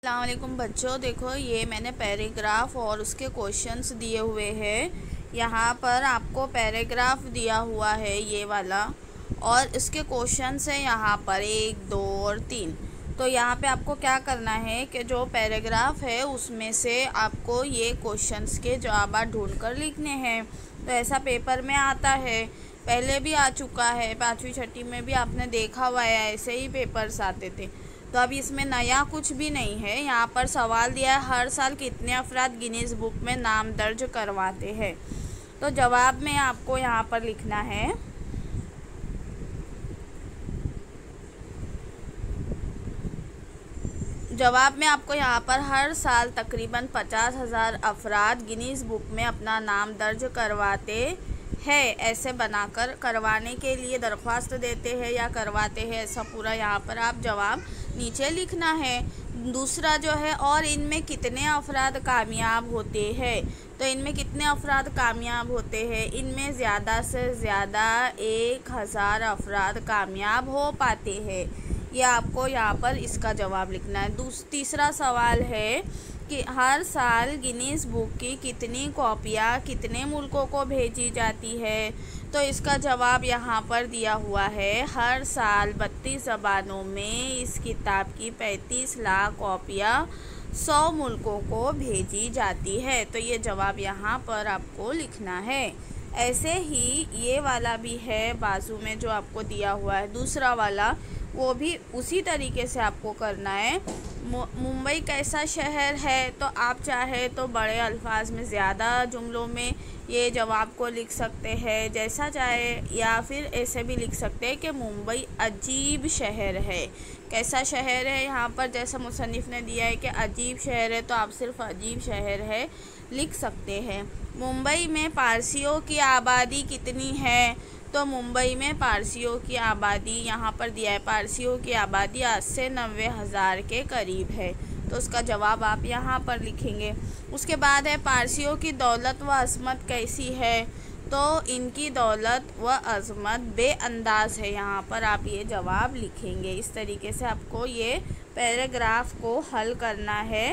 अस्सलाम वालेकुम बच्चों, देखो ये मैंने पैराग्राफ और उसके क्वेश्चंस दिए हुए हैं। यहाँ पर आपको पैराग्राफ दिया हुआ है ये वाला, और इसके क्वेश्चंस हैं यहाँ पर 1, 2 और 3। तो यहाँ पे आपको क्या करना है कि जो पैराग्राफ है उसमें से आपको ये क्वेश्चंस के जवाब ढूंढ कर लिखने हैं। तो ऐसा पेपर में आता है, पहले भी आ चुका है, 5वीं 6वीं में भी आपने देखा हुआ है, ऐसे ही पेपर्स आते थे। तो अब इसमें नया कुछ भी नहीं है। यहाँ पर सवाल दिया है, हर साल कितने अफराद गिनीज बुक में नाम दर्ज करवाते हैं। तो जवाब में आपको यहाँ पर लिखना है, जवाब में आपको यहाँ पर हर साल तकरीबन 50,000 अफराद गिनीज बुक में अपना नाम दर्ज करवाते है, ऐसे बनाकर करवाने के लिए दरख्वास्त देते हैं या करवाते हैं, ऐसा पूरा यहाँ पर आप जवाब नीचे लिखना है। दूसरा जो है, और इनमें कितने अफराद कामयाब होते हैं। तो इनमें कितने अफराद कामयाब होते हैं, इनमें ज़्यादा से ज़्यादा 1000 अफराद कामयाब हो पाते हैं। ये आपको यहाँ पर इसका जवाब लिखना है। तीसरा सवाल है कि हर साल गिनीज बुक की कितनी कॉपियाँ कितने मुल्कों को भेजी जाती है। तो इसका जवाब यहाँ पर दिया हुआ है, हर साल 32 ज़बानों में इस किताब की 35 लाख कॉपियाँ 100 मुल्कों को भेजी जाती है। तो ये जवाब यहाँ पर आपको लिखना है। ऐसे ही ये वाला भी है बाजू में जो आपको दिया हुआ है, दूसरा वाला, वो भी उसी तरीके से आपको करना है। मुंबई कैसा शहर है, तो आप चाहे तो बड़े अल्फाज में ज़्यादा जुमलों में ये जवाब को लिख सकते हैं जैसा चाहे, या फिर ऐसे भी लिख सकते हैं कि मुंबई अजीब शहर है। कैसा शहर है, यहाँ पर जैसा मुसन्निफ़ ने दिया है कि अजीब शहर है, तो आप सिर्फ अजीब शहर है लिख सकते हैं। मुंबई में पारसियों की आबादी कितनी है। तो मुंबई में पारसियों की आबादी यहाँ पर दिया है, पारसियों की आबादी 80 से 90 हज़ार के करीब है। तो उसका जवाब आप यहाँ पर लिखेंगे। उसके बाद है, पारसियों की दौलत व अज़मत कैसी है। तो इनकी दौलत व अज़मत बेअंदाज़ है। यहाँ पर आप ये जवाब लिखेंगे। इस तरीके से आपको ये पैराग्राफ को हल करना है।